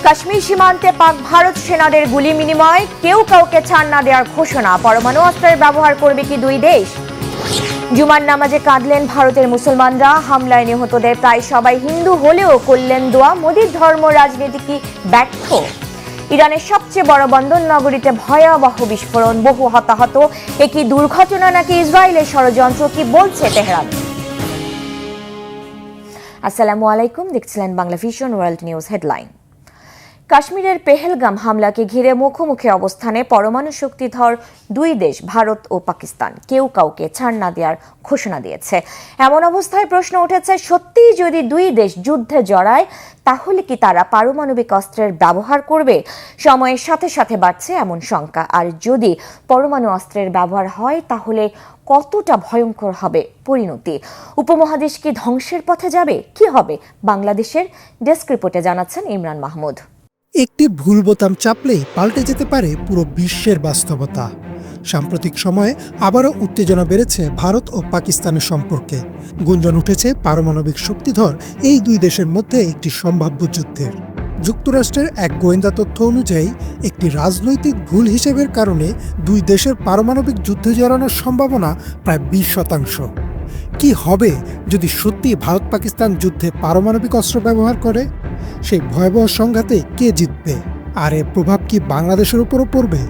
কাশ্মীর সীমান্তে পাক ভারত সেনাদের গুলি বিনিময়, কেউ কাউকে ছাড় না দেওয়ার ঘোষণা। পরমাণু অস্ত্রের ব্যবহার করবে কি দুই দেশ? জুমার নামাজে কাঁদলেন ভারতের মুসলমানরা। হামলায় নিহতদের প্রায় সবাই হিন্দু হলেও করলেন দোয়া। মোদির ধর্ম রাজনীতি কি ব্যর্থ? ইরানের সবচেয়ে বড় বন্দর নগরীতে ভয়াবহ বিস্ফোরণ, বহু হতাহত। এ কি দুর্ঘটনা নাকি ইসরায়েলের ষড়যন্ত্র? কি বলছে তেহরান? আসসালামু আলাইকুম, দেখছিলেন Bangla vision world news headline. কাশ্মীরের পেহেলগাম হামলাকে ঘিরে মুখোমুখি অবস্থানে পরমাণু শক্তিধর দুই দেশ ভারত ও পাকিস্তান, কেউ কাউকে ছাড় না দেওয়ার ঘোষণা দিয়েছে। এমন অবস্থায় প্রশ্ন উঠেছে, সত্যিই যদি দুই দেশ যুদ্ধে জড়ায় তাহলে কি তারা পারমাণবিক অস্ত্রের ব্যবহার করবে? সময়ের সাথে সাথে বাড়ছে এমন শঙ্কা। আর যদি পরমাণু অস্ত্রের ব্যবহার হয় তাহলে কতটা ভয়ঙ্কর হবে পরিণতি? উপমহাদেশ কি ধ্বংসের পথে যাবে? কি হবে বাংলাদেশের? ডেস্ক রিপোর্টে জানাচ্ছেন ইমরান মাহমুদ। একটি ভুল বোতাম চাপলেই পাল্টে যেতে পারে পুরো বিশ্বের বাস্তবতা। সাম্প্রতিক সময়ে আবারও উত্তেজনা বেড়েছে ভারত ও পাকিস্তানের সম্পর্কে। গুঞ্জন উঠেছে পারমাণবিক শক্তিধর এই দুই দেশের মধ্যে একটি সম্ভাব্য যুদ্ধের। যুক্তরাষ্ট্রের এক গোয়েন্দা তথ্য অনুযায়ী একটি রাজনৈতিক ভুল হিসেবের কারণে দুই দেশের পারমাণবিক যুদ্ধে জড়ানোর সম্ভাবনা প্রায় 20%। কি হবে যদি সত্যি ভারত পাকিস্তান যুদ্ধে পারমাণবিক অস্ত্র ব্যবহার করে? সেই ভয়াবহ সংঘাতে কে জিতবে? আর এর প্রভাব কি বাংলাদেশের উপরও পড়বে?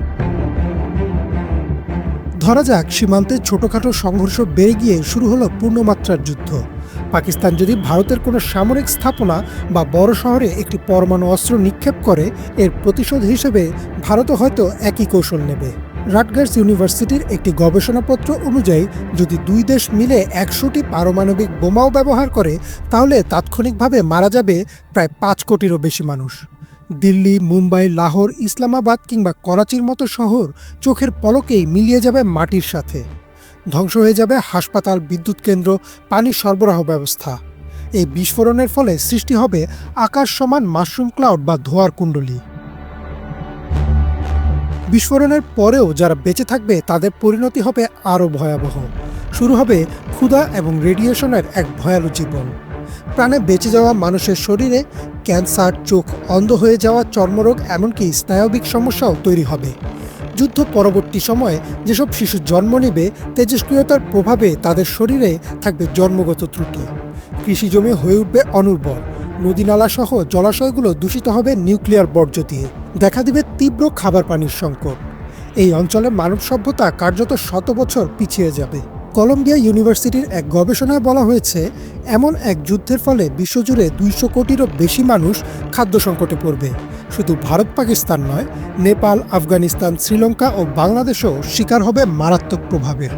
ধরা যাক, সীমান্তে ছোটখাটো সংঘর্ষ বেড়ে গিয়ে শুরু হলো পূর্ণমাত্রার যুদ্ধ। পাকিস্তান যদি ভারতের কোনো সামরিক স্থাপনা বা বড় শহরে একটি পরমাণু অস্ত্র নিক্ষেপ করে, এর প্রতিশোধ হিসেবে ভারতও হয়তো একই কৌশল নেবে। রাটগার্স ইউনিভার্সিটির একটি গবেষণাপত্র অনুযায়ী যদি দুই দেশ মিলে 100টি পারমাণবিক বোমাও ব্যবহার করে, তাহলে তাৎক্ষণিকভাবে মারা যাবে প্রায় 5 কোটিরও বেশি মানুষ। দিল্লি, মুম্বাই, লাহোর, ইসলামাবাদ কিংবা করাচির মতো শহর চোখের পলকেই মিলিয়ে যাবে মাটির সাথে। ধ্বংস হয়ে যাবে হাসপাতাল, বিদ্যুৎ কেন্দ্র, পানির সরবরাহ ব্যবস্থা। এই বিস্ফোরণের ফলে সৃষ্টি হবে আকাশ সমান মাশরুম ক্লাউড বা ধোঁয়ার কুণ্ডলী। বিস্ফোরণের পরেও যারা বেঁচে থাকবে তাদের পরিণতি হবে আরও ভয়াবহ। শুরু হবে ক্ষুধা এবং রেডিয়েশনের এক ভয়ালু জীবন। প্রাণে বেঁচে যাওয়া মানুষের শরীরে ক্যান্সার, চোখ অন্ধ হয়ে যাওয়া, চর্মরোগ, এমনকি স্নায়বিক সমস্যাও তৈরি হবে। যুদ্ধ পরবর্তী সময়ে যেসব শিশু জন্ম নেবে, তেজস্ক্রিয়তার প্রভাবে তাদের শরীরে থাকবে জন্মগত ত্রুটি। কৃষিজমি হয়ে উঠবে অনুর্বর। নদীনালা সহ জলাশয়গুলো দূষিত হবে নিউক্লিয়ার বর্জ্য দিয়ে। দেখা দিবে তীব্র খাবার পানির সংকট। এই অঞ্চলে মানব সভ্যতা কার্যত 100 বছর পিছিয়ে যাবে। কলম্বিয়া ইউনিভার্সিটির এক গবেষণায় বলা হয়েছে, এমন এক যুদ্ধের ফলে বিশ্বজুড়ে 200 কোটিরও বেশি মানুষ খাদ্য সংকটে পড়বে। শুধু ভারত পাকিস্তান নয়, নেপাল, আফগানিস্তান, শ্রীলঙ্কা ও বাংলাদেশও শিকার হবে মারাত্মক প্রভাবের।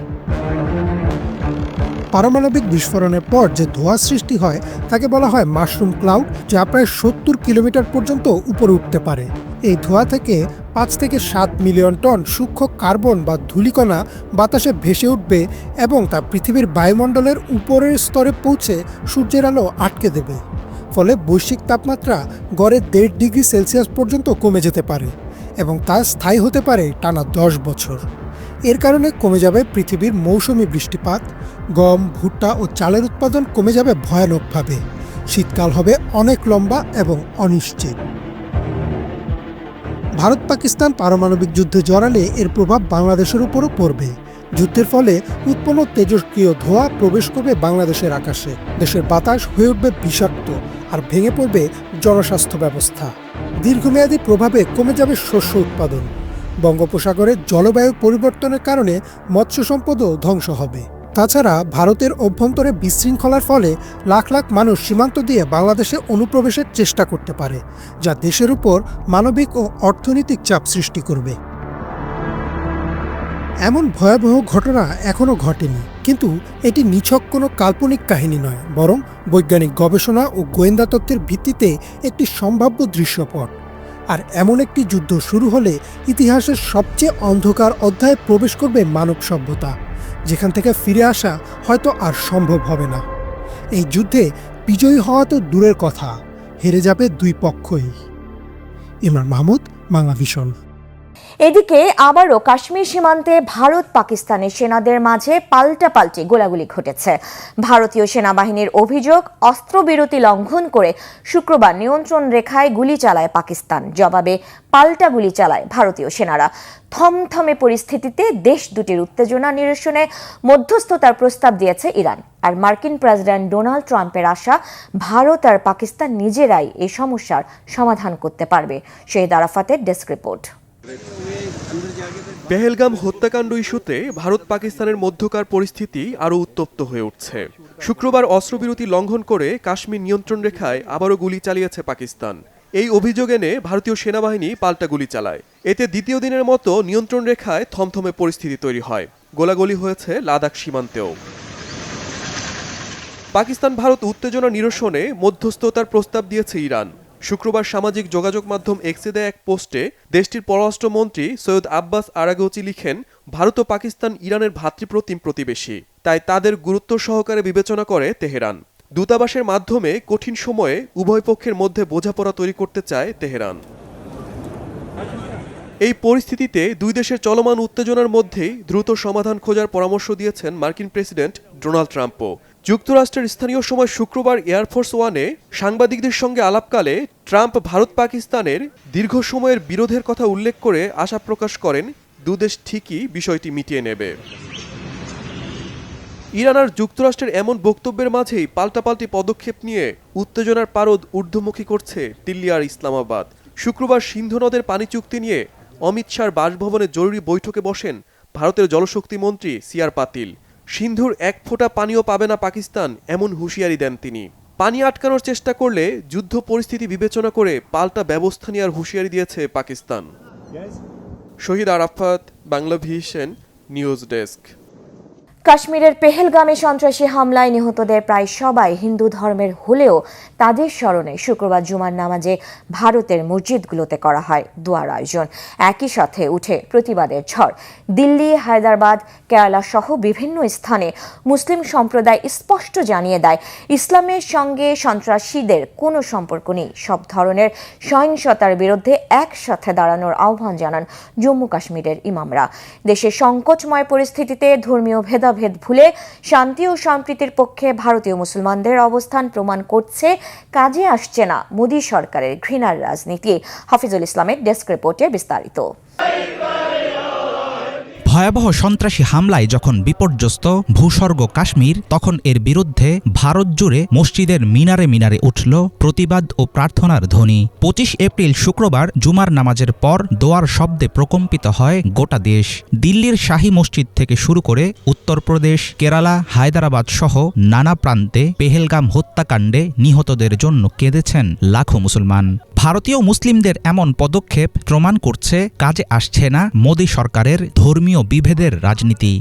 পারমাণবিক বিস্ফোরণের পর যে ধোঁয়া সৃষ্টি হয় তাকে বলা হয় মাশরুম ক্লাউড, যা প্রায় 70 কিলোমিটার পর্যন্ত উপরে উঠতে পারে। এই ধোঁয়া থেকে 5 থেকে 7 মিলিয়ন টন সূক্ষ্ম কার্বন বা ধূলিকণা বাতাসে ভেসে উঠবে এবং তা পৃথিবীর বায়ুমণ্ডলের উপরের স্তরে পৌঁছে সূর্যের আলো আটকে দেবে। ফলে বৈশ্বিক তাপমাত্রা গড়ে 1.5 ডিগ্রি সেলসিয়াস পর্যন্ত কমে যেতে পারে এবং তা স্থায়ী হতে পারে টানা 10 বছর। এর কারণে কমে যাবে পৃথিবীর মৌসুমি বৃষ্টিপাত, গম, ভুট্টা ও চালের উৎপাদন কমে যাবে ভয়ানকভাবে। শীতকাল হবে অনেক লম্বা এবং অনিশ্চিত। ভারত পাকিস্তান পারমাণবিক যুদ্ধে জড়ালে এর প্রভাব বাংলাদেশের উপরও পড়বে। যুদ্ধের ফলে উৎপন্ন তেজস্ক্রিয় ধোঁয়া প্রবেশ করবে বাংলাদেশের আকাশে। দেশের বাতাস হয়ে উঠবে বিষাক্ত আর ভেঙে পড়বে জনস্বাস্থ্য ব্যবস্থা। দীর্ঘমেয়াদী প্রভাবে কমে যাবে শস্য উৎপাদন। বঙ্গোপসাগরের জলবায়ু পরিবর্তনের কারণে মৎস্য সম্পদও ধ্বংস হবে। তাছাড়া ভারতের অভ্যন্তরে বিশৃঙ্খলার ফলে লাখ লাখ মানুষ সীমান্ত দিয়ে বাংলাদেশে অনুপ্রবেশের চেষ্টা করতে পারে, যা দেশের উপর মানবিক ও অর্থনৈতিক চাপ সৃষ্টি করবে। এমন ভয়াবহ ঘটনা এখনও ঘটেনি, কিন্তু এটি নিছক কোনো কাল্পনিক কাহিনী নয়, বরং বৈজ্ঞানিক গবেষণা ও গোয়েন্দা তথ্যের ভিত্তিতে একটি সম্ভাব্য দৃশ্যপট। আর এমন একটি যুদ্ধ শুরু হলে ইতিহাসের সবচেয়ে অন্ধকার অধ্যায়ে প্রবেশ করবে মানব সভ্যতা, যেখান থেকে ফিরে আসা হয়তো আর সম্ভব হবে না। এই যুদ্ধে বিজয়ী হওয়া তো দূরের কথা, হেরে যাবে দুই পক্ষই। ইমরান মাহমুদ, বাংলা ভিশন। এদিকে আবারও কাশ্মীর সীমান্তে ভারত পাকিস্তানের সেনাদের মাঝে পাল্টাপাল্টি গোলাগুলি ঘটেছে। ভারতীয় সেনাবাহিনীর অভিযোগ, অস্ত্রবিরতি লঙ্ঘন করে শুক্রবার নিয়ন্ত্রণ রেখায় গুলি চালায় পাকিস্তান। জবাবে পাল্টা গুলি চালায় ভারতীয় সেনারা। থমথমে পরিস্থিতিতে দেশ দুটির উত্তেজনা নিরসনে মধ্যস্থতার প্রস্তাব দিয়েছে ইরান। আর মার্কিন প্রেসিডেন্ট ডোনাল্ড ট্রাম্পের আশা, ভারত আর পাকিস্তান নিজেরাই এই সমস্যার সমাধান করতে পারবে। শহীদ আরাফাতের ডেস্ক রিপোর্ট। পেহেলগাম হত্যাকাণ্ড ইস্যুতে ভারত পাকিস্তানের মধ্যকার পরিস্থিতি আরও উত্তপ্ত হয়ে উঠছে। শুক্রবার অস্ত্রবিরতি লঙ্ঘন করে কাশ্মীর নিয়ন্ত্রণ রেখায় আবারও গুলি চালিয়েছে পাকিস্তান। এই অভিযোগ এনে ভারতীয় সেনাবাহিনী পাল্টা গুলি চালায়। এতে দ্বিতীয় দিনের মতো নিয়ন্ত্রণ রেখায় থমথমে পরিস্থিতি তৈরি হয়। গোলাগুলি হয়েছে লাদাখ সীমান্তেও। পাকিস্তান ভারত উত্তেজনা নিরসনে মধ্যস্থতার প্রস্তাব দিয়েছে ইরান। শুক্রবার সামাজিক যোগাযোগ মাধ্যম এক্সে দেয়া এক পোস্টে দেশটির পররাষ্ট্রমন্ত্রী সৈয়দ আব্বাস আরাগচি লিখেন, ভারত ও পাকিস্তান ইরানের ভ্রাতৃপ্রতিম প্রতিবেশী, তাই তাদের গুরুত্ব সহকারে বিবেচনা করে তেহরান। দূতাবাসের মাধ্যমে কঠিন সময়ে উভয় পক্ষের মধ্যে বোঝাপড়া তৈরি করতে চায় তেহরান। এই পরিস্থিতিতে দুই দেশের চলমান উত্তেজনার মধ্যেই দ্রুত সমাধান খোঁজার পরামর্শ দিয়েছেন মার্কিন প্রেসিডেন্ট ডোনাল্ড ট্রাম্পও। যুক্তরাষ্ট্রের স্থানীয় সময় শুক্রবার এয়ারফোর্স ওয়ানে সাংবাদিকদের সঙ্গে আলাপকালে ট্রাম্প ভারত পাকিস্তানের দীর্ঘ সময়ের বিরোধের কথা উল্লেখ করে আশা প্রকাশ করেন দুদেশ ঠিকই বিষয়টি মিটিয়ে নেবে। ইরান আর যুক্তরাষ্ট্রের এমন বক্তব্যের মাঝেই পাল্টাপাল্টি পদক্ষেপ নিয়ে উত্তেজনার পারদ ঊর্ধ্বমুখী করছে দিল্লি আর ইসলামাবাদ। শুক্রবার সিন্ধু নদের পানি চুক্তি নিয়ে অমিত শাহর বাসভবনে জরুরি বৈঠকে বসেন ভারতের জলশক্তি মন্ত্রী সিআর পাতিল। সিন্ধুর এক ফোঁটা পানিও পাবে না পাকিস্তান, এমন হুঁশিয়ারি দেন তিনি। পানি আটকানোর চেষ্টা করলে যুদ্ধ পরিস্থিতি বিবেচনা করে পাল্টা ব্যবস্থা নেওয়ার হুঁশিয়ারি দিয়েছে Pakistan. Shahid Arafat, Bangla vision news desk. কাশ্মীরের পেহেলগামে সন্ত্রাসী হামলায় নিহতদের প্রায় সবাই হিন্দু ধর্মের হলেও তাদের স্মরণে শুক্রবার জুমার নামাজে ভারতের মসজিদগুলোতে করা হয় দোয়ার আয়োজন। একই সাথে উঠে প্রতিবাদের ঝড়। দিল্লি, হায়দ্রাবাদ, কেরালা সহ বিভিন্ন স্থানে মুসলিম সম্প্রদায় স্পষ্ট জানিয়ে দেয়, ইসলামের সঙ্গে সন্ত্রাসীদের কোনো সম্পর্ক নেই। সব ধরনের সহিংসতার বিরুদ্ধে একসাথে দাঁড়ানোর আহ্বান জানান জম্মু কাশ্মীরের ইমামরা। দেশের সংকটময় পরিস্থিতিতে ধর্মীয় ভেদাভেদ ভুলে শান্তি ও সম্প্রীতির পক্ষে ভারতীয় মুসলমানদের অবস্থান প্রমাণ করছে কাজে আসছে না মোদী সরকারের ঘৃণার রাজনীতি। হাফিজুল ইসলামের ডেস্ক রিপোর্টে বিস্তারিত। ভয়াবহ সন্ত্রাসী হামলায় যখন বিপর্যস্ত ভূস্বর্গ কাশ্মীর, তখন এর বিরুদ্ধে ভারত জুড়ে মসজিদের মিনারে মিনারে উঠল প্রতিবাদ ও প্রার্থনার ধ্বনি। 25 এপ্রিল শুক্রবার জুমার নামাজের পর দোয়ার শব্দে প্রকম্পিত হয় গোটা দেশ। দিল্লির শাহী মসজিদ থেকে শুরু করে উত্তরপ্রদেশ, কেরালা, হায়দ্রাবাদ সহ নানা প্রান্তে পেহেলগাম হত্যাকাণ্ডে নিহতদের জন্য কেঁদেছেন লাখো মুসলমান। ভারতীয় মুসলিমদের এমন পদক্ষেপ প্রমাণ করছে কাজে আসছে না মোদী সরকারের ধর্মীয় বিভেদের রাজনীতি।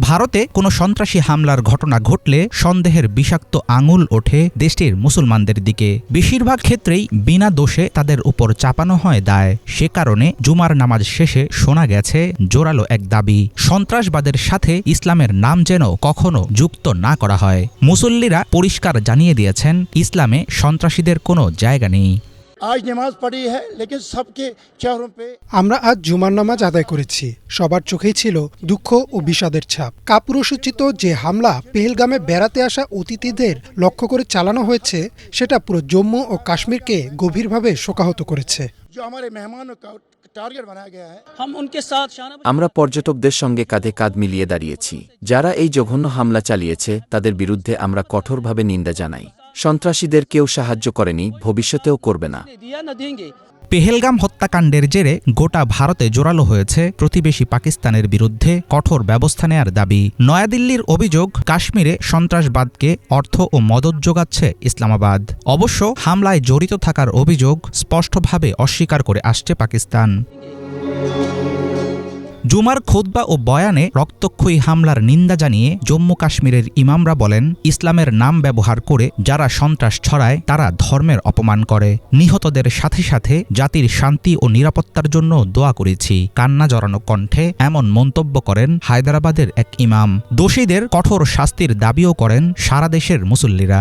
ভারতে কোনো সন্ত্রাসী হামলার ঘটনা ঘটলে সন্দেহের বিষাক্ত আঙুল ওঠে দেশটির মুসলমানদের দিকে। বেশিরভাগ ক্ষেত্রেই বিনা দোষে তাদের উপর চাপানো হয় দায়। সে কারণে জুমার নামাজ শেষে শোনা গেছে জোরালো এক দাবি, সন্ত্রাসবাদের সাথে ইসলামের নাম যেন কখনো যুক্ত না করা হয়। মুসল্লিরা পরিষ্কার জানিয়ে দিয়েছেন, ইসলামে সন্ত্রাসীদের কোনো জায়গা নেই। আমরা আজ জুমার নামাজ আদায় করেছি। সবার চোখেই ছিল দুঃখ ও বিষাদের ছাপ। কাপুরুষোচিত যে হামলা পেহেলগামে বেড়াতে আসা অতিথিদের লক্ষ্য করে চালানো হয়েছে, সেটা পুরো জম্মু ও কাশ্মীরকে গভীরভাবে শোকাহত করেছে। আমরা পর্যটকদের সঙ্গে কাঁধে কাঁধ মিলিয়ে দাঁড়িয়েছি। যারা এই জঘন্য হামলা চালিয়েছে তাদের বিরুদ্ধে আমরা কঠোরভাবে নিন্দা জানাই। সন্ত্রাসীদের কেউ সাহায্য করেনি, ভবিষ্যতেও করবে না। পেহেলগাম হত্যাকাণ্ডের জেরে গোটা ভারতে জোরালো হয়েছে প্রতিবেশী পাকিস্তানের বিরুদ্ধে কঠোর ব্যবস্থা নেয়ার দাবি। নয়াদিল্লির অভিযোগ, কাশ্মীরে সন্ত্রাসবাদকে অর্থ ও মদত যোগাচ্ছে ইসলামাবাদ। অবশ্য হামলায় জড়িত থাকার অভিযোগ স্পষ্টভাবে অস্বীকার করে আসছে পাকিস্তান। জুমার খুতবা ও বয়ানে রক্তক্ষয়ী হামলার নিন্দা জানিয়ে জম্মু কাশ্মীরের ইমামরা বলেন, ইসলামের নাম ব্যবহার করে যারা সন্ত্রাস ছড়ায় তারা ধর্মের অপমান করে। নিহতদের সাথে সাথে জাতির শান্তি ও নিরাপত্তার জন্য দোয়া করেছি। কান্না জড়ানো কণ্ঠে এমন মন্তব্য করেন হায়দ্রাবাদের এক ইমাম। দোষীদের কঠোর শাস্তির দাবিও করেন সারা দেশের মুসল্লিরা।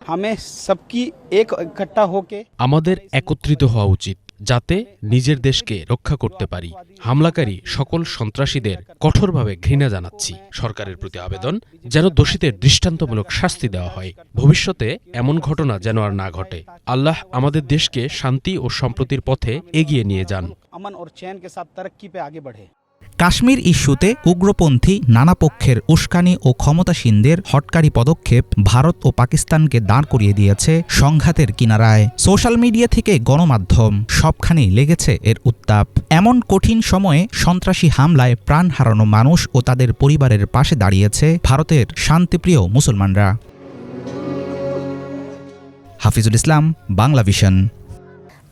हमें सबकी एक इकट्ठा होके আমাদের একত্রিত হওয়া উচিত যাতে নিজের দেশকে রক্ষা করতে পারি। হামলাকারী সকল সন্ত্রাসীদের কঠোরভাবে ঘৃণা জানাচ্ছি। সরকারের প্রতি আবেদন যেন দোষীদের দৃষ্টান্তমূলক শাস্তি দেওয়া হয়। ভবিষ্যতে এমন ঘটনা যেন আর না ঘটে। আল্লাহ আমাদের দেশকে শান্তি ও সম্প্রীতির পথে এগিয়ে নিয়ে যান। अमन और चैन के साथ तरक्की पे आगे बढ़े। কাশ্মীর ইস্যুতে উগ্রপন্থী নানা পক্ষের উস্কানি ও ক্ষমতাসীনদের হটকারী পদক্ষেপ ভারত ও পাকিস্তানকে দাঁড় করিয়ে দিয়েছে সংঘাতের কিনারায়। সোশ্যাল মিডিয়া থেকে গণমাধ্যম সবখানেই লেগেছে এর উত্তাপ। এমন কঠিন সময়ে সন্ত্রাসী হামলায় প্রাণ হারানো মানুষ ও তাদের পরিবারের পাশে দাঁড়িয়েছে ভারতের শান্তিপ্রিয় মুসলমানরা। হাফিজুল ইসলাম, বাংলা ভিশন।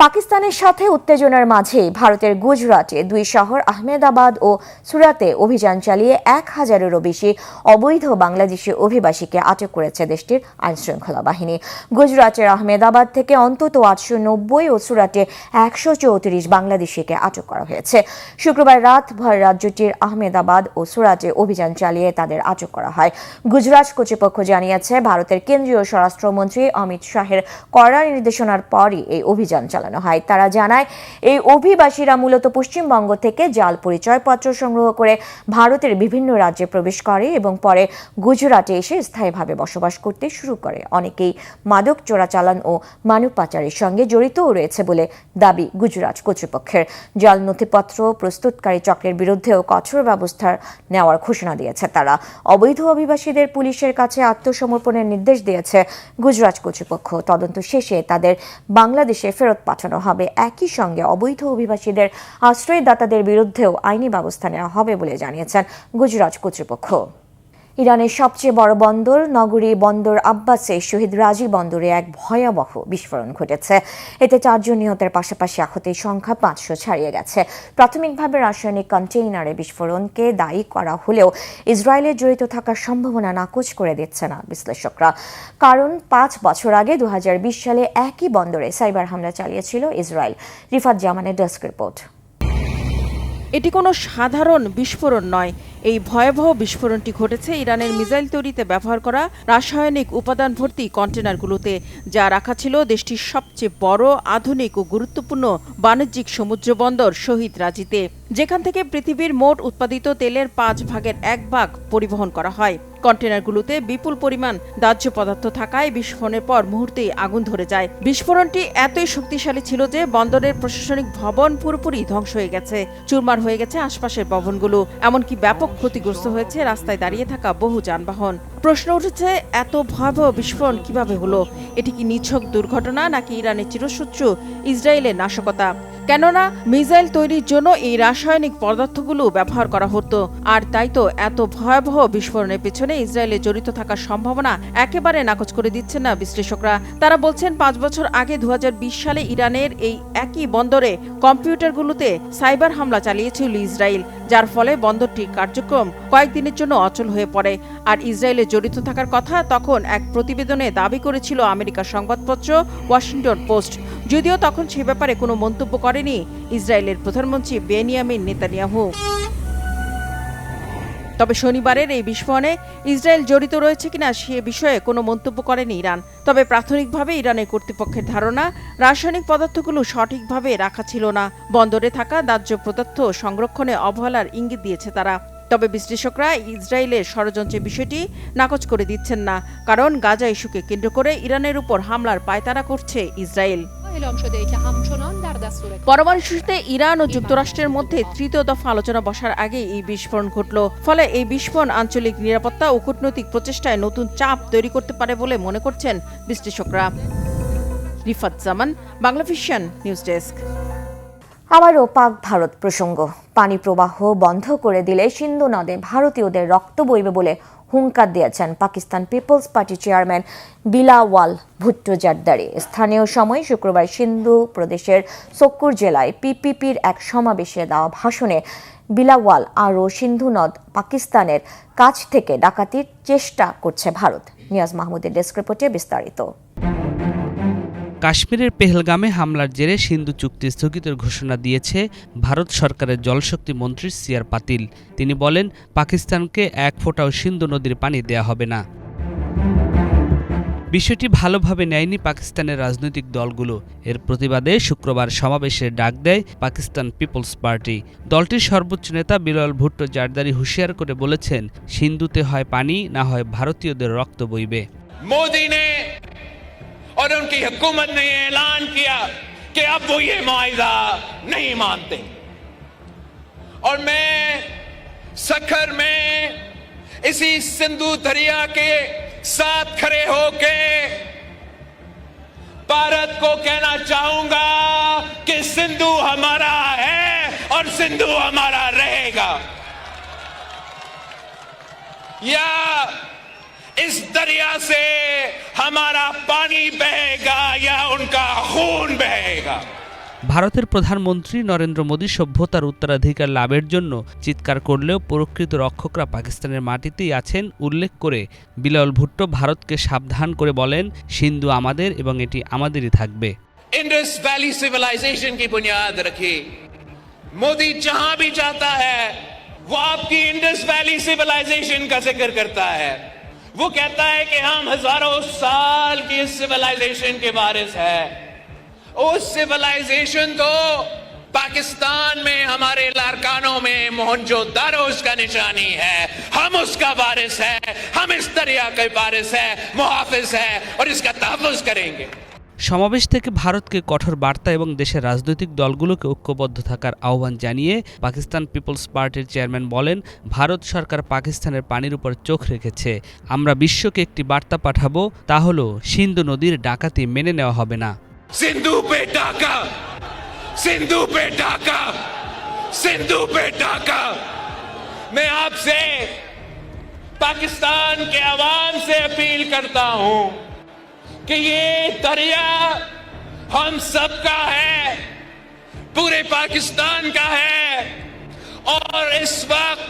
পাকিস্তানের সাথে উত্তেজনার মাঝে ভারতের গুজরাটে দুই শহর আহমেদাবাদ ও সুরাতে অভিযান চালিয়ে 1000-এরও বেশি অবৈধ বাংলাদেশি অভিবাসীকে আটক করেছে দেশটির আইনশৃঙ্খলা বাহিনী। গুজরাটের আহমেদাবাদ থেকে অন্তত 890 ও সুরাটে 134 বাংলাদেশিকে আটক করা হয়েছে। শুক্রবার রাতভর রাজ্যটির আহমেদাবাদ ও সুরাটে অভিযান চালিয়ে তাদের আটক করা হয়। গুজরাট কর্তৃপক্ষ জানিয়েছে, ভারতের কেন্দ্রীয় স্বরাষ্ট্রমন্ত্রী অমিত শাহের কড়া নির্দেশনার পরই এই অভিযান চালানো হয়। তারা জানায়, এই অভিবাসীরা মূলত পশ্চিমবঙ্গ থেকে জাল পরিচয়পত্র সংগ্রহ করে ভারতের বিভিন্ন রাজ্যে প্রবেশ করে এবং পরে গুজরাটে এসে স্থায়ীভাবে বসবাস করতে শুরু করে। অনেকেই মাদক চোরাচালান ও মানব পাচারের সঙ্গে জড়িতও রয়েছে বলে দাবি গুজরাট কর্তৃপক্ষের। জাল নথিপত্র প্রস্তুতকারী চক্রের বিরুদ্ধেও কঠোর ব্যবস্থা নেওয়ার ঘোষণা দিয়েছে তারা। অবৈধ অভিবাসীদের পুলিশের কাছে আত্মসমর্পণের নির্দেশ দিয়েছে গুজরাট কর্তৃপক্ষ। তদন্ত শেষে তাদের বাংলাদেশে ফেরত পাঠানো হবে। একই সঙ্গে অবৈধ অভিবাসীদের আশ্রয়দাতাদের বিরুদ্ধেও আইনি ব্যবস্থা নেওয়া হবে বলে জানিয়েছেন গুজরাট কর্তৃপক্ষ। ইরানের সবচেয়ে বড় বন্দর নগরী বন্দর আব্বাসে শহীদ রাজি বন্দরে এক ভয়াবহ বিস্ফোরণ ঘটেছে। এতে 4 জন নিহতের পাশাপাশি আহতের সংখ্যা 500 ছাড়িয়ে গেছে। প্রাথমিকভাবে রাসায়নিক কন্টেইনারে বিস্ফোরণকে দায়ী করা হলেও ইসরায়েলের জড়িত থাকার সম্ভাবনা নাকচ করে দিচ্ছে না বিশ্লেষকরা। কারণ 5 বছর আগে 2020 সালে একই বন্দরে সাইবার হামলা চালিয়েছিল ইসরায়েল। রিফাত জামানের ডেস্ক রিপোর্ট। এটি কোনো সাধারণ বিস্ফোরণ নয়। এই ভয়াবহ বিস্ফোরণটি ঘটেছে ইরানের মিসাইল তৈরিতে ব্যবহার করা রাসায়নিক উপাদান ভর্তি কন্টেনারগুলোতে, যা রাখা ছিল দেশটির সবচেয়ে বড়, আধুনিক ও গুরুত্বপূর্ণ বাণিজ্যিক সমুদ্র বন্দর শহীদ রাজিতে, যেখান থেকে পৃথিবীর মোট উৎপাদিত তেলের 5/1 পরিবহন করা হয়। কন্টেনারগুলোতে বিপুল পরিমাণ দাহ্য পদার্থ থাকায় বিস্ফোরণের পর মুহূর্তেই আগুন ধরে যায়। বিস্ফোরণটি এতই শক্তিশালী ছিল যে বন্দরের প্রশাসনিক ভবন পুরোপুরি ধ্বংস হয়ে গেছে, চুরমার হয়ে গেছে আশপাশের ভবনগুলো, এমনকি ব্যাপক ক্ষতিগ্রস্ত হয়েছে রাস্তায় দাঁড়িয়ে থাকা বহু যানবাহন। প্রশ্ন উঠেছে, এত ভয়াবহ বিস্ফোরণ কিভাবে হলো? এটি কি নিছক দুর্ঘটনা নাকি ইরানের চিরশত্রু ইসরায়েলের নাশকতা? কেননা মিসাইল তৈরির জন্য এই রাসায়নিক পদার্থগুলো ব্যবহার করা হতো, আর তাই তো এত ভয়াবহ বিস্ফোরণের পেছনে ইসরায়েলের জড়িত থাকার সম্ভাবনা একেবারে নাকচ করে দিচ্ছেন না বিশ্লেষকরা। তারা বলছেন, 5 বছর আগে 2020 সালে ইরানের এই একই বন্দরে কম্পিউটারগুলোতে সাইবার হামলা চালিয়েছিল ইসরায়েল, যার ফলে বন্দরটির কার্যক্রম কয়েকদিনের জন্য অচল হয়ে পড়ে। আর ইসরায়েলের জড়িত থাকার কথা তখন এক প্রতিবেদনে দাবি করেছিল আমেরিকার সংবাদপত্র ওয়াশিংটন পোস্ট, যদিও তখন সে ব্যাপারে কোনো মন্তব্য করেনি ইসরায়েলের প্রধানমন্ত্রী বেনিয়ামিন নেতানিয়াহু। তবে শনিবারের এই বিস্ফোরণে ইসরায়েল জড়িত রয়েছে কিনা সে বিষয়ে কোনো মন্তব্য করেনি ইরান। তবে প্রাথমিকভাবে ইরানের কর্তৃপক্ষের ধারণা, রাসায়নিক পদার্থগুলো সঠিকভাবে রাখা ছিল না, বন্দরে থাকা দাহ্য পদার্থ সংরক্ষণে অবহেলার ইঙ্গিত দিয়েছে তারা। তবে বিশ্লেষকরা ইসরায়েলের ষড়যন্ত্রের বিষয়টি নাকচ করে দিচ্ছেন না, কারণ গাজা ইস্যুকে কেন্দ্র করে ইরানের উপর হামলার পায়তারা করছে ইসরায়েল। পরমাণু ইস্যুতে ইরান ও যুক্তরাষ্ট্রের মধ্যে 3য় দফা আলোচনা বসার আগে এই বিস্ফোরণ ঘটল। ফলে এই বিস্ফোরণ আঞ্চলিক নিরাপত্তা ও কূটনৈতিক প্রচেষ্টায় নতুন চাপ তৈরি করতে পারে বলে মনে করছেন বিশ্লেষকরা। রিফাত জামান, বাংলা ভিশন নিউজ ডেস্ক। আবারও পাক ভারত প্রসঙ্গ। পানি প্রবাহ বন্ধ করে দিলে সিন্ধু নদে ভারতীয়দের রক্ত বইবে বলে হুঙ্কার দিয়েছেন Pakistan peoples party chairman Bilawal Bhutto Zardari. স্থানীয় সময় শুক্রবার সিন্ধু প্রদেশের সোক্কুর জেলায় পিপিপির এক সমাবেশে দেওয়া ভাষণে বিলাওয়াল আরও সিন্ধু নদ পাকিস্তানের কাছ থেকে ডাকাতির চেষ্টা করছে ভারত। নিয়াজ মাহমুদের ডেস্ক রিপোর্টে বিস্তারিত। কাশ্মীরের পেহেলগামে হামলার জেরে সিন্ধু চুক্তি স্থগিতের ঘোষণা দিয়েছে ভারত সরকারের জলশক্তি মন্ত্রী সি.আর. পাতিল। তিনি বলেন, পাকিস্তানকে 1 ফোঁটাও সিন্ধু নদীর পানি দেয়া হবে না। বিষয়টি ভালোভাবে নেয়নি পাকিস্তানের রাজনৈতিক দলগুলো। এর প্রতিবাদে শুক্রবার সমাবেশের ডাক দেয় পাকিস্তান পিপলস পার্টি। দলটির সর্বোচ্চ নেতা বিলাল ভুট্টো জারদারি হুঁশিয়ার করে বলেছেন, সিন্ধুতে হয় পানি, না হয় ভারতীয়দের রক্ত বইবে। मोदी ने और उनकी हुकूमत ने ऐलान किया कि अब वो ये मुआहिदा नहीं मानते, और मैं सखर में इसी सिंधु दरिया के साथ खड़े होके भारत को कहना चाहूंगा कि सिंधु हमारा है और सिंधु हमारा रहेगा। या इस दरिया से हमारा पानी बहेगा या उनका खून बहेगा। ভারতের প্রধানমন্ত্রী নরেন্দ্র মোদী সভ্যতার উত্তরাধিকার লাভের জন্য চিৎকার করলেও প্রকৃত রক্ষকরা পাকিস্তানের মাটিতেই আছেন উল্লেখ করে বিলাল ভুট্টো ভারতকে সাবধান করে বলেন, সিন্ধু আমাদের এবং এটি আমাদেরই থাকবে। इंडस वैली सिविलाइजेशन की बुनियाद रखी। मोदी जहां भी जाता है वो आपकी इंडस वैली सिविलाइजेशन का जिक्र करता है। वो कहता है कि हम हजारों साल की इस सिविलाइजेशन के वारिस है। उस सिविलाइजेशन तो पाकिस्तान में हमारे लारकानों में मोहनजोदारो उसका निशानी है। हम उसका वारिस है, हम इस दरिया के वारिस है, मुहाफिज है और इसका तहफ्फुज करेंगे। সমাবেশ থেকে ভারতকে কঠোর বার্তা এবং দেশের রাজনৈতিক দলগুলোকে ঐক্যবদ্ধ থাকার আহ্বান জানিয়ে পাকিস্তান পিপলস পার্টির চেয়ারম্যান বলেন, ভারত সরকার পাকিস্তানের পানির উপর চোখ রেখেছে। আমরা বিশ্বকে একটি বার্তা পাঠাবো, তা হলো সিন্ধু নদীর ডাকাতি মেনে নেওয়া হবে না। सिंधु पे डाका, सिंधु पे डाका, सिंधु पे डाका। मैं आपसे पाकिस्तान के अवाम से अपील करता हूं कि ये दरिया हम सबका है, पूरे पाकिस्तान का है, और इस वक्त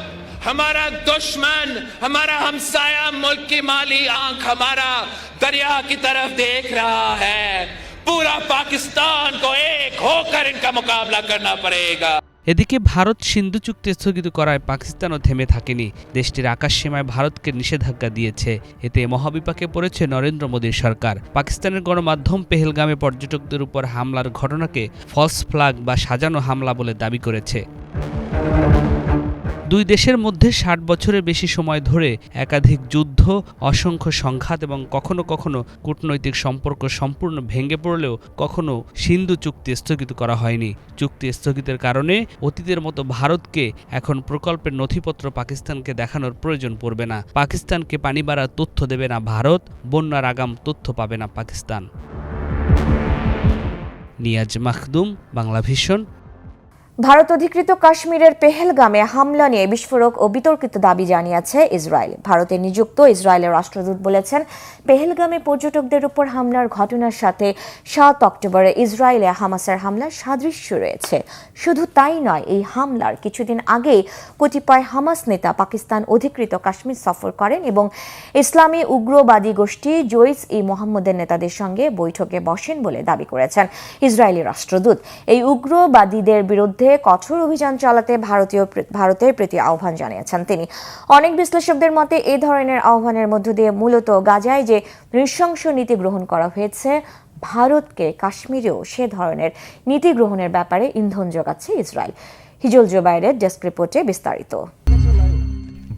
हमारा दुश्मन, हमारा हमसाया मुल्क की माली आंख हमारा दरिया की तरफ देख रहा है। पूरा पाकिस्तान को एक होकर इनका मुकाबला करना पड़ेगा। এদিকে ভারত সিন্ধু চুক্তি স্থগিত করায় পাকিস্তানও থেমে থাকেনি। দেশটির আকাশসীমায় ভারতকে নিষেধাজ্ঞা দিয়েছে। এতে মহাবিপাকে পড়েছে নরেন্দ্র মোদীর সরকার। পাকিস্তানের গণমাধ্যম পেহেলগামে পর্যটকদের উপর হামলার ঘটনাকে ফলস ফ্ল্যাগ বা সাজানো হামলা বলে দাবি করেছে। দুই দেশের মধ্যে ৬০ বছরের বেশি সময় ধরে একাধিক যুদ্ধ, অসংখ্য সংঘাত এবং কখনো কখনো কূটনৈতিক সম্পর্ক সম্পূর্ণ ভেঙে পড়লেও কখনো সিন্ধু চুক্তি স্থগিত করা হয়নি। চুক্তি স্থগিতের কারণে অতীতের মতো ভারতকে এখন প্রকল্পের নথিপত্র পাকিস্তানকে দেখানোর প্রয়োজন পড়বে না। পাকিস্তানকে পানি বাড়ার তথ্য দেবে না ভারত, বন্যার আগাম তথ্য পাবে না পাকিস্তান। নিয়াজ মাখদুম, বাংলা ভিশন। ভারত অধিকৃত কাশ্মীরের পেহেলগামে হামলা নিয়ে বিস্ফোরক ও বিতর্কিত দাবি জানিয়েছে ইসরায়েল। ভারতে নিযুক্ত ইসরায়েলের রাষ্ট্রদূত বলেছেন, পেহেলগামে পর্যটকদের উপর হামলার ঘটনার সাথে ৭ অক্টোবরে ইসরায়েলে হামাসের হামলার সাদৃশ্য রয়েছে। শুধু তাই নয়, এই হামলার কিছুদিন আগেই কতিপয় হামাস নেতা পাকিস্তান অধিকৃত কাশ্মীর সফর করেন এবং ইসলামী উগ্রবাদী গোষ্ঠী জইশ-ই-মোহাম্মদের নেতাদের সঙ্গে বৈঠকে বসেন বলে দাবি করেছেন ইসরায়েলি রাষ্ট্রদূত। এই উগ্রবাদীদের বিরুদ্ধে কঠোর অভিযান চালাতে ভারতের প্রতি আহ্বান জানিয়েছেন তিনি। অনেক বিশ্লেষকদের মতে এই ধরনের আহ্বানের মধ্য দিয়ে মূলত গাজায় যে নৃশংস নীতি গ্রহণ করা হয়েছে, ভারতকে কাশ্মীরেও সে ধরনের নীতি গ্রহণের ব্যাপারে ইন্ধন যোগাচ্ছে ইসরায়েল। হিজল জোবাইরের ডেস্ক রিপোর্টে বিস্তারিত।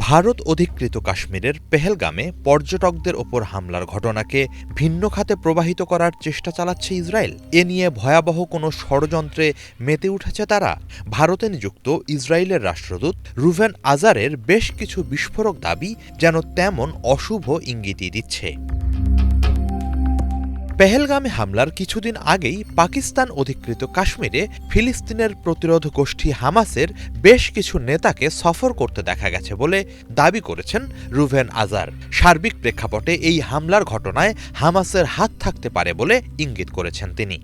ভারত অধিকৃত কাশ্মীরের পেহেলগামে পর্যটকদের ওপর হামলার ঘটনাকে ভিন্ন খাতে প্রবাহিত করার চেষ্টা চালাচ্ছে ইসরায়েল। এ নিয়ে ভয়াবহ কোনো ষড়যন্ত্রে মেতে উঠেছে তারা। ভারতে নিযুক্ত ইসরায়েলের রাষ্ট্রদূত রুভেন আজারের বেশ কিছু বিস্ফোরক দাবি যেন তেমন অশুভ ইঙ্গিতই দিচ্ছে। পেহেলগামে হামলার কিছুদিন আগেই পাকিস্তান অধিকৃত কাশ্মীরে ফিলিস্তিনের প্রতিরোধ গোষ্ঠী হামাসের বেশ কিছু নেতাকে সফর করতে দেখা গেছে বলে দাবি করেছেন রুভেন আজার। সার্বিক প্রেক্ষাপটে এই হামলার ঘটনায় হামাসের হাত থাকতে পারে বলে ইঙ্গিত করেছেন তিনি।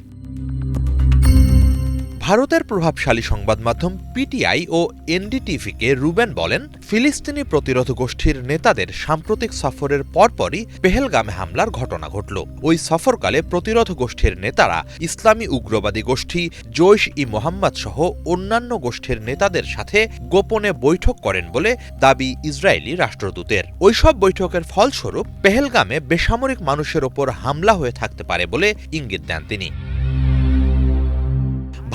ভারতের প্রভাবশালী সংবাদ মাধ্যম পিটিআই ও এনডিটিভিকে রুবেন বলেন, ফিলিস্তিনি প্রতিরোধ গোষ্ঠীর নেতাদের সাম্প্রতিক সফরের পরপরই পেহেলগামে হামলার ঘটনা ঘটল। ওই সফরকালে প্রতিরোধ গোষ্ঠীর নেতারা ইসলামী উগ্রবাদী গোষ্ঠী জৈশ-ই-মোহাম্মদ সহ অন্যান্য গোষ্ঠীর নেতাদের সাথে গোপনে বৈঠক করেন বলে দাবি ইসরায়েলি রাষ্ট্রদূতের। ওইসব বৈঠকের ফলস্বরূপ পেহেলগামে বেসামরিক মানুষের ওপর হামলা হয়ে থাকতে পারে বলে ইঙ্গিত দেন তিনি।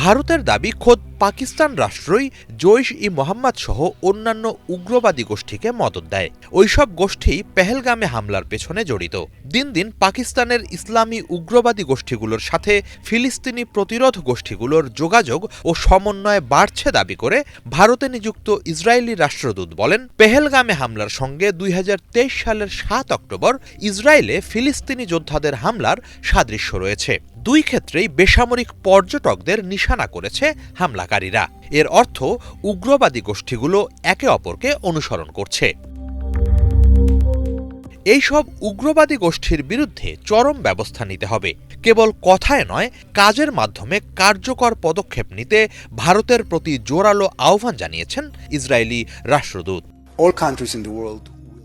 ভারতের দাবি, খোদ পাকিস্তান রাষ্ট্রই জৈশ-ই-মোহাম্মদ সহ অন্যান্য উগ্রবাদী গোষ্ঠীকে মদদ দেয়। ওইসব গোষ্ঠী পেহেলগামে হামলার পেছনে জড়িত। দিন দিন পাকিস্তানের ইসলামী উগ্রবাদী গোষ্ঠীগুলোর সাথে ফিলিস্তিনি প্রতিরোধ গোষ্ঠীগুলোর যোগাযোগ ও সমন্বয় বাড়ছে দাবি করে ভারতে নিযুক্ত ইসরায়েলি রাষ্ট্রদূত বলেন, পেহেলগামে হামলার সঙ্গে 2023 সালের 7 অক্টোবর ইসরায়েলে ফিলিস্তিনি যোদ্ধাদের হামলার সাদৃশ্য রয়েছে। দুই ক্ষেত্রেই বেসামরিক পর্যটকদের নিশানা করেছে হামলাকারীরা। এর অর্থ উগ্রবাদী গোষ্ঠীগুলো একে অপরকে অনুসরণ করছে। এইসব উগ্রবাদী গোষ্ঠীর বিরুদ্ধে চরম ব্যবস্থা নিতে হবে। কেবল কথায় নয়, কাজের মাধ্যমে কার্যকর পদক্ষেপ নিতে ভারতের প্রতি জোরালো আহ্বান জানিয়েছেন ইসরায়েলি রাষ্ট্রদূত।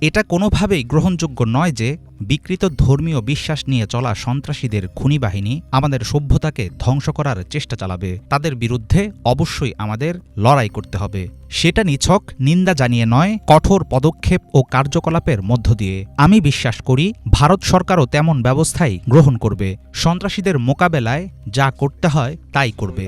এটা কোনোভাবেই গ্রহণযোগ্য নয় যে বিকৃত ধর্মীয় বিশ্বাস নিয়ে চলা সন্ত্রাসীদের খুনি বাহিনী আমাদের সভ্যতাকে ধ্বংস করার চেষ্টা চালাবে। তাদের বিরুদ্ধে অবশ্যই আমাদের লড়াই করতে হবে। সেটা নিছক নিন্দা জানিয়ে নয়, কঠোর পদক্ষেপ ও কার্যকলাপের মধ্য দিয়ে। আমি বিশ্বাস করি ভারত সরকারও তেমন ব্যবস্থাই গ্রহণ করবে। সন্ত্রাসীদের মোকাবেলায় যা করতে হয় তাই করবে।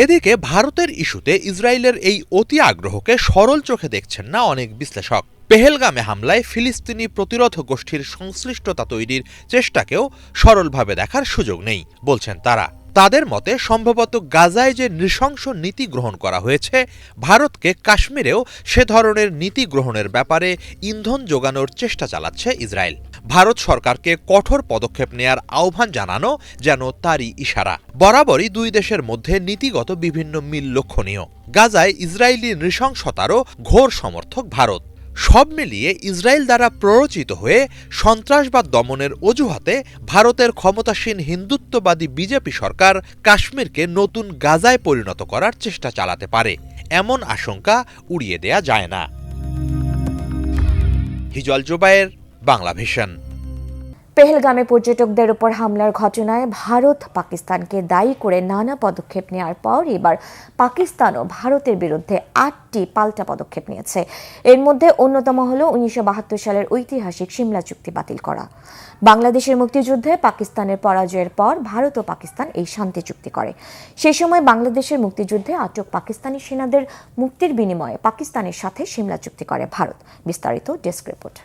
এদিকে ভারতের ইস্যুতে ইসরায়েলের এই অতি আগ্রহকে সরল চোখে দেখছেন না অনেক বিশ্লেষক। পেহেলগামে হামলায় ফিলিস্তিনি প্রতিরোধ গোষ্ঠীর সংশ্লিষ্টতা তৈরির চেষ্টাকেও সরলভাবে দেখার সুযোগ নেই বলছেন তারা। তাদের মতে সম্ভবত গাজায় যে নৃশংস নীতি গ্রহণ করা হয়েছে, ভারতকে কাশ্মীরেও সে ধরনের নীতি গ্রহণের ব্যাপারে ইন্ধন যোগানোর চেষ্টা চালাচ্ছে ইসরায়েল। ভারত সরকারকে কঠোর পদক্ষেপ নেয়ার আহ্বান জানানো যেন তারই ইশারা। বরাবরই দুই দেশের মধ্যে নীতিগত বিভিন্ন মিল লক্ষণীয়। গাজায় ইসরায়েলি নৃশংসতারও ঘোর সমর্থক ভারত। সব মিলিয়ে ইসরায়েল দ্বারা প্ররোচিত হয়ে সন্ত্রাসবাদ দমনের অজুহাতে ভারতের ক্ষমতাসীন হিন্দুত্ববাদী বিজেপি সরকার কাশ্মীরকে নতুন গাজায় পরিণত করার চেষ্টা চালাতে পারে, এমন আশঙ্কা উড়িয়ে দেয়া যায় না। হিজল জুবায়ের, বাংলা ভিশন। পেহেলগামে পর্যটকদের উপর হামলার ঘটনায় ভারত পাকিস্তানকে দায়ী করে নানা পদক্ষেপ নেওয়ার পর এবার পাকিস্তানও ভারতের বিরুদ্ধে 8টি পাল্টা পদক্ষেপ নিয়েছে। এর মধ্যে অন্যতম হল 1972 সালের ঐতিহাসিক সিমলা চুক্তি বাতিল করা। বাংলাদেশের মুক্তিযুদ্ধে পাকিস্তানের পরাজয়ের পর ভারত ও পাকিস্তান এই শান্তি চুক্তি করে। সেই সময় বাংলাদেশের মুক্তিযুদ্ধে আটক পাকিস্তানি সেনাদের মুক্তির বিনিময়ে পাকিস্তানের সাথে সিমলা চুক্তি করে ভারত। বিস্তারিত ডেস্ক রিপোর্ট।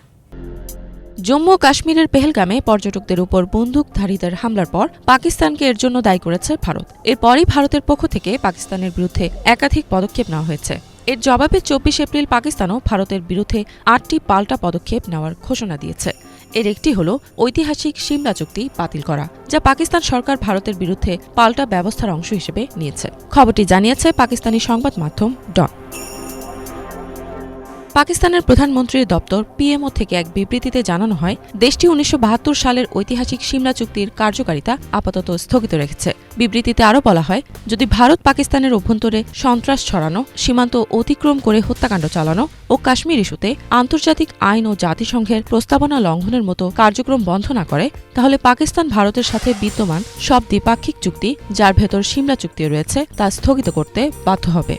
জম্মু ও কাশ্মীরের পেহেলগামে পর্যটকদের উপর বন্দুকধারীদের হামলার পর পাকিস্তানকে এর জন্য দায়ী করেছে ভারত। এরপরই ভারতের পক্ষ থেকে পাকিস্তানের বিরুদ্ধে একাধিক পদক্ষেপ নেওয়া হয়েছে। এর জবাবে 24 এপ্রিল পাকিস্তানও ভারতের বিরুদ্ধে 8টি পাল্টা পদক্ষেপ নেওয়ার ঘোষণা দিয়েছে। এর একটি হল ঐতিহাসিক সিমলা চুক্তি বাতিল করা, যা পাকিস্তান সরকার ভারতের বিরুদ্ধে পাল্টা ব্যবস্থার অংশ হিসেবে নিয়েছে। খবরটি জানিয়েছে পাকিস্তানি সংবাদ মাধ্যম ডন। পাকিস্তানের প্রধানমন্ত্রীর দপ্তর পিএমও থেকে এক বিবৃতিতে জানানো হয়, দেশটি 1972 সালের ঐতিহাসিক সিমলা চুক্তির কার্যকারিতা আপাতত স্থগিত রেখেছে। বিবৃতিতে আরও বলা হয়, যদি ভারত পাকিস্তানের অভ্যন্তরে সন্ত্রাস ছড়ানো, সীমান্ত অতিক্রম করে হত্যাকাণ্ড চালানো ও কাশ্মীর ইস্যুতে আন্তর্জাতিক আইন ও জাতিসংঘের প্রস্তাবনা লঙ্ঘনের মতো কার্যক্রম বন্ধ না করে, তাহলে পাকিস্তান ভারতের সাথে বিদ্যমান সব দ্বিপাক্ষিক চুক্তি, যার ভেতর সিমলা চুক্তি রয়েছে, তা স্থগিত করতে বাধ্য হবে।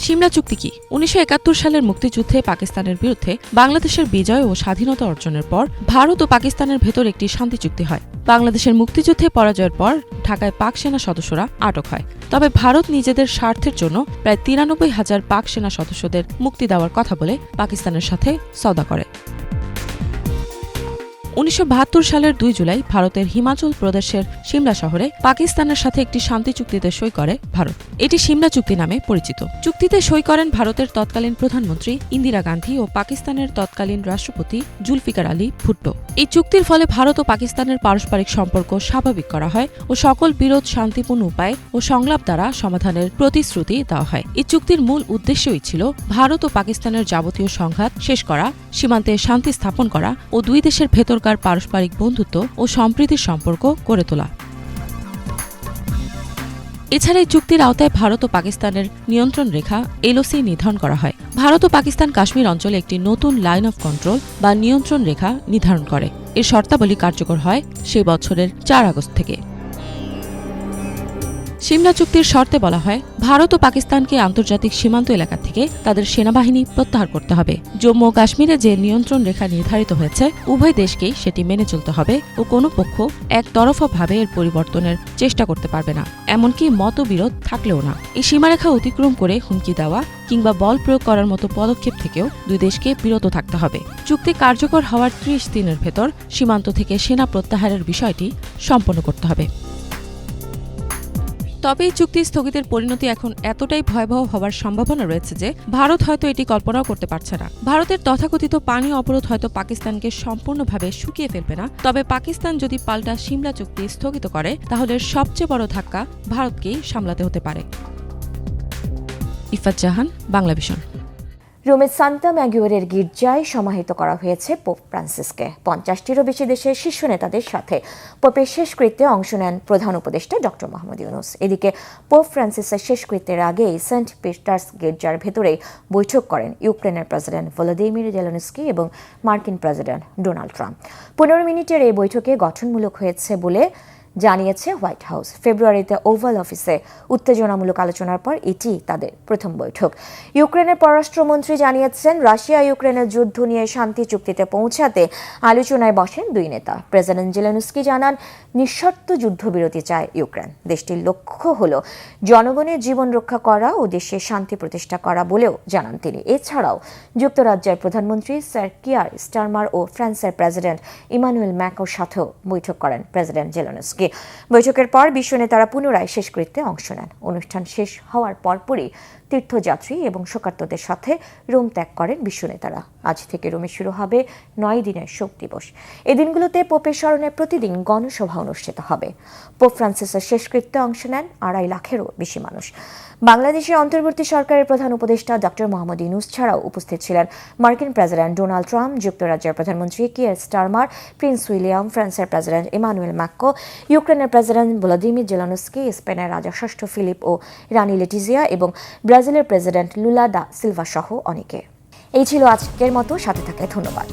সিমলা চুক্তি কি? 1971 সালের মুক্তিযুদ্ধে পাকিস্তানের বিরুদ্ধে বাংলাদেশের বিজয় ও স্বাধীনতা অর্জনের পর ভারত ও পাকিস্তানের ভেতর একটি শান্তি চুক্তি হয়। বাংলাদেশের মুক্তিযুদ্ধে পরাজয়ের পর ঢাকায় পাক সেনা সদস্যরা আটক হয়। তবে ভারত নিজেদের স্বার্থের জন্য প্রায় 93,000 পাক সেনা সদস্যদের মুক্তি দেওয়ার কথা বলে পাকিস্তানের সাথে সওদা করে। 1972 সালের 2 জুলাই ভারতের হিমাচল প্রদেশের সিমলা শহরে পাকিস্তানের সাথে একটি শান্তি চুক্তিতে সই করে ভারত। এটি সিমলা চুক্তি নামে পরিচিত। চুক্তিতে সই করেন ভারতের তৎকালীন প্রধানমন্ত্রী ইন্দিরা গান্ধী ও পাকিস্তানের তৎকালীন রাষ্ট্রপতি জুলফিকার আলী ভুট্টো। এই চুক্তির ফলে ভারত ও পাকিস্তানের পারস্পরিক সম্পর্ক স্বাভাবিক করা হয় ও সকল বিরোধ শান্তিপূর্ণ উপায় ও সংলাপ দ্বারা সমাধানের প্রতিশ্রুতি দেওয়া হয়। এই চুক্তির মূল উদ্দেশ্যই ছিল ভারত ও পাকিস্তানের যাবতীয় সংঘাত শেষ করা, সীমান্তে শান্তি স্থাপন করা ও দুই দেশের ভেতরকার পারস্পরিক বন্ধুত্ব ও সম্প্রীতির সম্পর্ক গড়ে তোলা। এছাড়া এই চুক্তির আওতায় ভারত ও পাকিস্তানের নিয়ন্ত্রণ রেখা এলওসি নির্ধারণ করা হয়। ভারত ও পাকিস্তান কাশ্মীর অঞ্চলে একটি নতুন লাইন অফ কন্ট্রোল বা নিয়ন্ত্রণ রেখা নির্ধারণ করে। এর শর্তাবলী কার্যকর হয় সেই বছরের ৪ আগস্ট থেকে। সিমলা চুক্তির শর্তে বলা হয়, ভারত ও পাকিস্তানকে আন্তর্জাতিক সীমান্ত এলাকা থেকে তাদের সেনাবাহিনী প্রত্যাহার করতে হবে। জম্মু ও কাশ্মীরে যে নিয়ন্ত্রণ রেখা নির্ধারিত হয়েছে, উভয় দেশকেই সেটি মেনে চলতে হবে ও কোনো পক্ষ একতরফাভাবে এর পরিবর্তনের চেষ্টা করতে পারবে না, এমনকি মতবিরোধ থাকলেও না। এই সীমারেখা অতিক্রম করে হুমকি দেওয়া কিংবা বল প্রয়োগ করার মতো পদক্ষেপ থেকেও দুই দেশকে বিরত থাকতে হবে। চুক্তি কার্যকর হওয়ার ৩০ দিনের ভেতর সীমান্ত থেকে সেনা প্রত্যাহারের বিষয়টি সম্পন্ন করতে হবে। তবে এই চুক্তি স্থগিতের পরিণতি এখন এতটাই ভয়াবহ হওয়ার সম্ভাবনা রয়েছে যে ভারত হয়তো এটি কল্পনাও করতে পারছে না। ভারতের তথাকথিত পানি অবরোধ হয়তো পাকিস্তানকে সম্পূর্ণভাবে শুকিয়ে ফেলবে না, তবে পাকিস্তান যদি পাল্টা সিমলা চুক্তি স্থগিত করে তাহলে সবচেয়ে বড় ধাক্কা ভারতকেই সামলাতে হতে পারে। ইফাত জাহান, বাংলা ভিশন। রোমের সান্তা ম্যাগিওরের গির্জায় সমাহিত করা হয়েছে পোপ ফ্রান্সিসকে। ৫০টিরও বেশি দেশের শীর্ষ নেতাদের সাথে পোপের শেষকৃত্যে অংশ নেন প্রধান উপদেষ্টা ডক্টর মোহাম্মদ ইউনূস। এদিকে পোপ ফ্রান্সিসের শেষকৃত্যের আগেই সেন্ট পিটার্স গির্জার ভেতরেই বৈঠক করেন ইউক্রেনের প্রেসিডেন্ট ভলোদিমির জেলেনস্কি এবং মার্কিন প্রেসিডেন্ট ডোনাল্ড ট্রাম্প। ১৫ মিনিটের এই বৈঠকে গঠনমূলক হয়েছে বলে জানিয়েছে হোয়াইট হাউস। ফেব্রুয়ারিতে ওভাল অফিসে উত্তেজনামূলক আলোচনার পর এটি তাদের প্রথম বৈঠক। ইউক্রেনের পররাষ্ট্রমন্ত্রী জানিয়েছেন, রাশিয়া ইউক্রেনের যুদ্ধ নিয়ে শান্তি চুক্তিতে পৌঁছাতে আলোচনায় বসেন দুই নেতা। প্রেসিডেন্ট জেলেনস্কি জানান, নিঃশর্ত যুদ্ধবিরতি চায় ইউক্রেন। দেশটির লক্ষ্য হল জনগণের জীবন রক্ষা করা ও দেশে শান্তি প্রতিষ্ঠা করা বলেও জানান তিনি। এছাড়াও যুক্তরাজ্যের প্রধানমন্ত্রী স্যার কিয়ার স্টারমার ও ফ্রান্সের প্রেসিডেন্ট ইমানুয়েল ম্যাক্রোর সাথেও বৈঠক করেন প্রেসিডেন্ট জেলেনস্কি। বৈঠকের পর বিশ্ব নেতারা পুনরায় শেষকৃত্যে অংশ নেন। অনুষ্ঠান শেষ হওয়ার পরপরই তীর্থযাত্রী এবং শোকার্তদের সাথে রোম ত্যাগ করেন বিশ্ব নেতারা। আজ থেকে রোমে শুরু হবে ৯ দিনের শোক দিবস। এই দিনগুলোতে পোপের স্মরণে প্রতিদিন গণসভা অনুষ্ঠিত হবে। পোপ ফ্রান্সিসের শেষকৃত্যে অংশ নেন ২.৫ লাখেরও বেশি মানুষ। বাংলাদেশের অন্তর্বর্তী সরকারের প্রধান উপদেষ্টা ডক্টর মোহাম্মদ ইউনূস ছাড়াও উপস্থিত ছিলেন মার্কিন প্রেসিডেন্ট ডোনাল্ড ট্রাম্প, যুক্তরাজ্যের প্রধানমন্ত্রী কিয়ার স্টারমার, প্রিন্স উইলিয়াম, ফ্রান্সের প্রেসিডেন্ট ইমানুয়েল ম্যাক্রো, ইউক্রেনের প্রেসিডেন্ট ভলোদিমির জেলেনস্কি, স্পেনের রাজা ষষ্ঠ ফিলিপ ও রানী লেটিজিয়া এবং ব্রাজিলের প্রেসিডেন্ট লুলা দা সিলভা সহ অনেকে। এই ছিল আজকের মতো, সাথে থাকলে ধন্যবাদ।